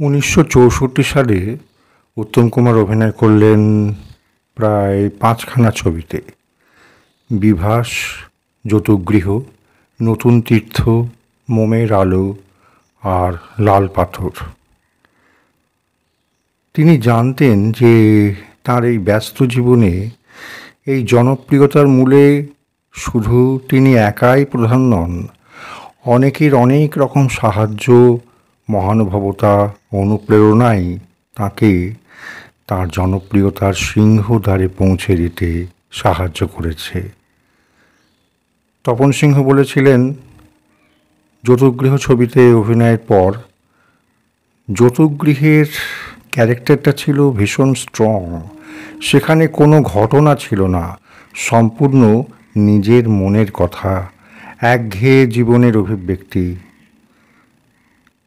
1964 সালে উত্তম কুমার অভিনয় করলেন প্রায় 5খানা ছবিতে। বিভাস, যৌতুকগৃহ, নতুন তীর্থ, মোমের আলো আর লাল পাথর। তিনি জানতেন যে তার এই ব্যস্ত জীবনে এই জনপ্রিয়তার মূলে শুধু তিনি একাই প্রধান নন, অনেকের অনেক রকম সাহায্য, মহানুভবতা, অনুপ্রেরণাই তাকে তার জনপ্রিয়তার সিংহদ্বারে পৌঁছে দিতে সাহায্য করেছে। তপন সিংহ বলেছিলেন, যৌতুকগৃহ ছবিতে অভিনয়ের পর যৌতুকগৃহের ক্যারেক্টারটা ছিল ভীষণ স্ট্রং। সেখানে কোনো ঘটনা ছিল না, সম্পূর্ণ নিজের মনের কথা, একঘেয়ে জীবনের অভিব্যক্তি।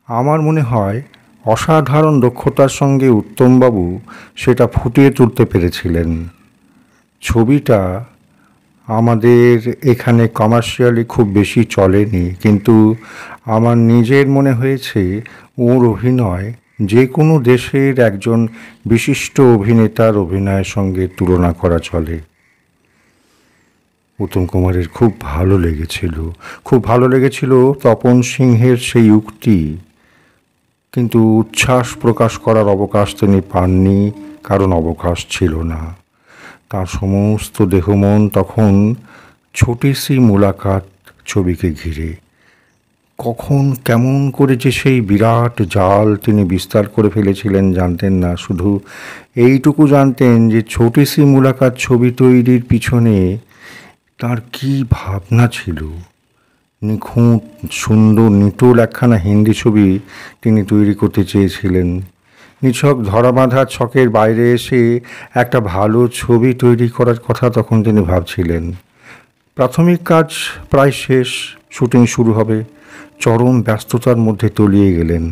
আমার মনে হয় অসাধারণ দক্ষতার সঙ্গে উত্তমবাবু সেটা ফুটিয়ে তুলতে পেরেছিলেন। ছবিটা আমাদের এখানে কমার্শিয়ালি খুব বেশি চলেনি, কিন্তু আমার নিজের মনে হয়েছে ওর অভিনয় যে কোনো দেশের একজন বিশিষ্ট অভিনেতার অভিনয়ের সঙ্গে তুলনা করা চলে। উত্তম কুমারের খুব ভালো লেগেছিল তপন সিংহের সেই উক্তি, কিন্তু উচ্ছ্বাস প্রকাশ করার অবকাশ তিনি পাননি, কারণ অবকাশ ছিল না। তার সমস্ত দেহমন তখন ছোটি সি মুলাকাত ছবিকে ঘিরে। কখন কেমন করে যে সেই বিরাট জাল তিনি বিস্তার করে ফেলেছিলেন জানতেন না, শুধু এইটুকু জানতেন যে ছোটি সি মুলাকাত ছবি তৈরির পিছনে তার কী ভাবনা ছিল। নিখুঁত, সুন্দর, নিটোল একখানা হিন্দি ছবি তিনি তৈরি করতে চেয়েছিলেন। নিছক ধরাবাঁধা ছকের বাইরে এসে একটা ভালো ছবি তৈরি করার কথা তখন তিনি ভাবছিলেন। প্রাথমিক কাজ প্রায় শেষ, শুটিং শুরু হবে। চরম ব্যস্ততার মধ্যে তলিয়ে গেলেন,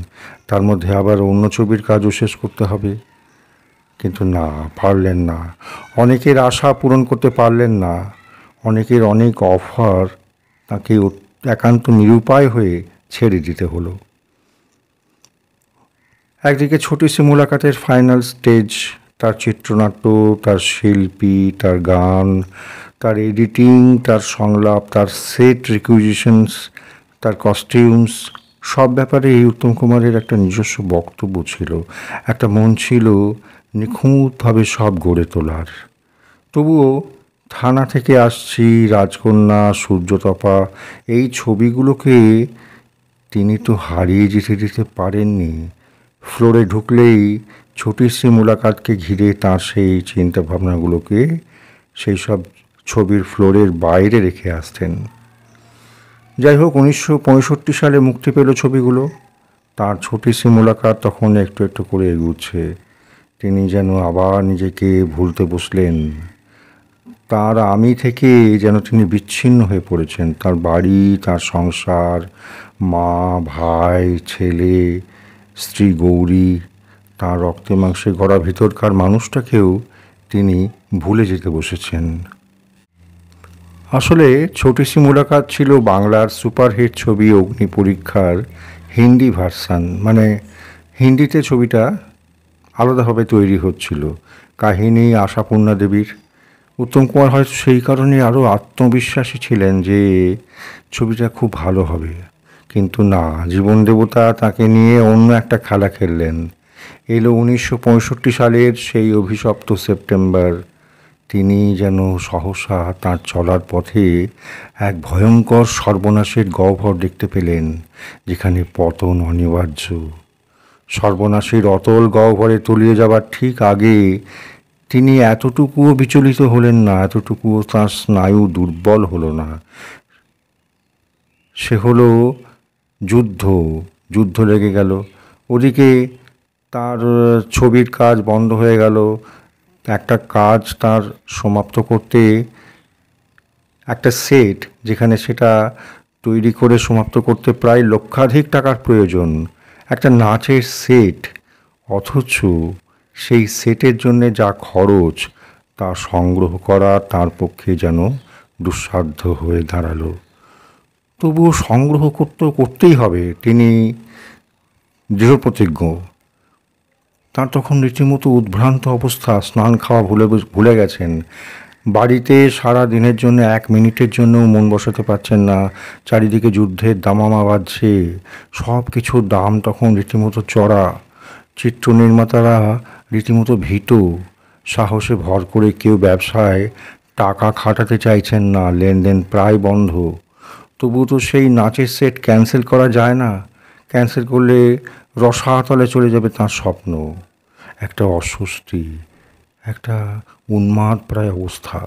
তার মধ্যে আবার অন্য ছবির কাজও শেষ করতে হবে। কিন্তু না, পারলেন না। অনেকের আশা পূরণ করতে পারলেন না, অনেকের অনেক অফার তাকে একান্ত নিরুপায় হয়ে ছেড়ে দিতে হলো। একদিকে ছোটি সি মুলাকাতের ফাইনাল স্টেজ, তার চিত্রনাট্য, তার শিল্পী, তার গান, তার এডিটিং, তার সংলাপ, তার সেট রিকুইজিশনস, তার কস্টিউমস, সব ব্যাপারে এই উত্তম কুমারের একটা নিজস্ব বক্তব্য ছিল, একটা মন ছিল নিখুঁতভাবে সব গড়ে তোলার। তবুও থানা থেকে আসছি, রাজকন্যা, সূর্যতপা, এই ছবিগুলোকে তিনি তো হারিয়ে যেতে দিতে পারেননি। ফ্লোরে ঢুকলেই ছোটি সি মুলাকাতকে ঘিরে তাঁর সেই চিন্তাভাবনাগুলোকে সেই সব ছবির ফ্লোরের বাইরে রেখে আসতেন। যাই হোক, 1965 সালে মুক্তি পেল ছবিগুলো। তার ছোটি সি মুলাকাত তখন একটু একটু করে এগুচ্ছে। তিনি যেন আবার নিজেকে ভুলতে বসলেন। তার আমি থেকে যেন তিনি বিচ্ছিন্ন হয়ে পড়েছেন। তার বাড়ি, তার সংসার, মা, ভাই, ছেলে, স্ত্রী গৌরী, তার রক্তে মাংসে গড়া ভিতরকার মানুষটাকেও তিনি ভুলে যেতে বসেছেন। আসলে ছোটি সি মুলাকাত ছিল বাংলার সুপারহিট ছবি অগ্নি পরীক্ষার হিন্দি ভার্সান, মানে হিন্দিতে ছবিটা আলাদাভাবে তৈরি হচ্ছিল। কাহিনী আশাপূর্ণা দেবীর। উত্তম কুমার হয়তো সেই কারণে আরও আত্মবিশ্বাসী ছিলেন যে ছবিটা খুব ভালো হবে, কিন্তু না, জীবন দেবতা তাকে নিয়ে অন্য একটা খেলা খেললেন। এলো 1965 সালের সেই অভিশপ্ত সেপ্টেম্বর। তিনি যেন সহসা তাঁর চলার পথে এক ভয়ঙ্কর সর্বনাশের গহ্বর দেখতে পেলেন, যেখানে পতন অনিবার্য। সর্বনাশের অতল গহ্বরে তলিয়ে যাবার ঠিক আগে তিনি এতটুকুও বিচলিত হলেন না, এতটুকুও তাঁর স্নায়ু দুর্বল হলো না। সে হলো যুদ্ধ লেগে গেল। ওদিকে তার ছবির কাজ বন্ধ হয়ে গেল। একটা কাজ তার সমাপ্ত করতে, একটা সেট যেখানে সেটা তৈরি করে সমাপ্ত করতে প্রায় লক্ষাধিক টাকার প্রয়োজন, একটা নাচের সেট, অথচ সেই সেটের জন্যে যা খরচ তা সংগ্রহ করা তার পক্ষে যেন দুঃসাধ্য হয়ে দাঁড়ালো। তবুও সংগ্রহ করতেই হবে, তিনি দৃঢ়প্রতিজ্ঞ। তার তখন রীতিমতো উদ্ভ্রান্ত অবস্থা, স্নান খাওয়া ভুলে গেছেন। বাড়িতে সারা দিনের জন্য 1 মিনিটের জন্যও মন বসাতে পারছেন না। চারিদিকে যুদ্ধের দামামা বাজছে, সব কিছুর দাম তখন রীতিমতো চড়া। চিত্র নির্মাতারা রীতিমতো ভীত, সাহসে ভর করে কেউ ব্যবসায় টাকা খাটাতে চাইছেন না, লেনদেন প্রায় বন্ধ। তবুও তো সেই নাচের সেট ক্যান্সেল করা যায় না। ক্যান্সেল করলে রসাতলে চলে যাবে তার স্বপ্ন। একটা অস্বস্তি, একটা উন্মাদ প্রায় অবস্থা।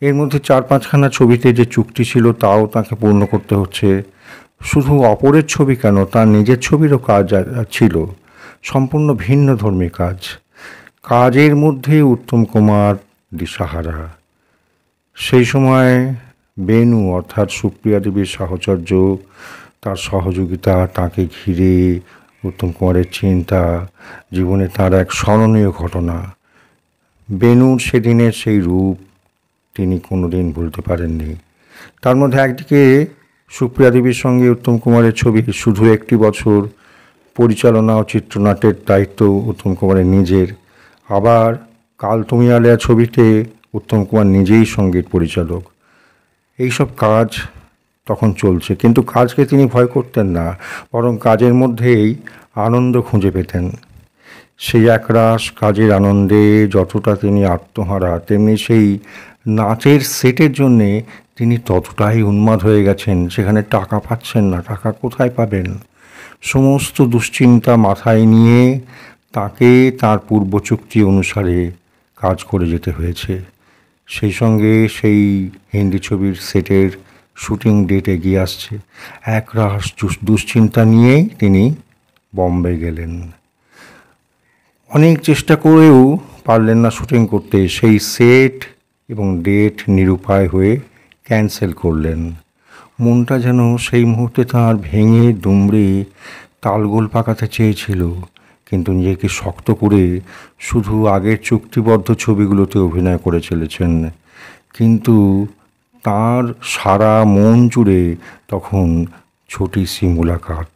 এর মধ্যে 4-5খানা ছবিতে যে চুক্তি ছিল তাও তাকে পূর্ণ করতে হচ্ছে। শুধু অপরের ছবি কেন, তার নিজের ছবিরও কাজ ছিল, সম্পূর্ণ ভিন্ন ধর্মী কাজ। কাজের মধ্যে উত্তম কুমার দিশাহারা। সেই সময় বেনু অর্থাৎ সুপ্রিয়া দেবীর সাহচর্য, তার সহযোগিতা, তাকে ঘিরে উত্তম কুমারের চিন্তা, জীবনে তার এক স্মরণীয় ঘটনা। বেনুর সেদিনের সেই রূপ তিনি কোনোদিন ভুলতে পারেননি। তার মধ্যে একদিকে সুপ্রিয়া দেবীর সঙ্গে উত্তম কুমারের ছবি, শুধু একটি বছর, পরিচালনা ও চিত্রনাট্যের দায়িত্ব উত্তম কুমারের নিজের। আবার কাল তুমি আলেয়া ছবিতে উত্তম কুমার নিজেই সঙ্গীত পরিচালক। এইসব কাজ তখন চলছে, কিন্তু কাজকে তিনি ভয় করতেন না, বরং কাজের মধ্যেই আনন্দ খুঁজে পেতেন। সেই একরাশ কাজের আনন্দে যতটা তিনি আত্মহারা, তেমনি সেই নাচের সেটের জন্যে তিনি ততটাই উন্মাদ হয়ে গেছেন। সেখানে টাকা পাচ্ছেন না, টাকা কোথায় পাবেন? সমস্ত দুশ্চিন্তা মাথায় নিয়ে তাকে তার পূর্ব চুক্তি অনুসারে কাজ করে যেতে হয়েছে। সেই সঙ্গে সেই হিন্দি ছবির সেটের শুটিং ডেট এগিয়ে আসছে। একরাশ দুশ্চিন্তা নিয়েই তিনি বম্বে গেলেন। অনেক চেষ্টা করেও পারলেন না শুটিং করতে। সেই সেট এবং ডেট নিরুপায় হয়ে ক্যান্সেল করলেন। মনটা যেন সেই মুহূর্তে তাঁর ভেঙে দুমড়ে তালগোল পাকাতে চেয়েছিল, কিন্তু নিজেকে শক্ত করে শুধু আগের চুক্তিবদ্ধ ছবিগুলোতে অভিনয় করে চলেছেন। কিন্তু তার সারা মন জুড়ে তখন ছোটি সি মুলাকাত।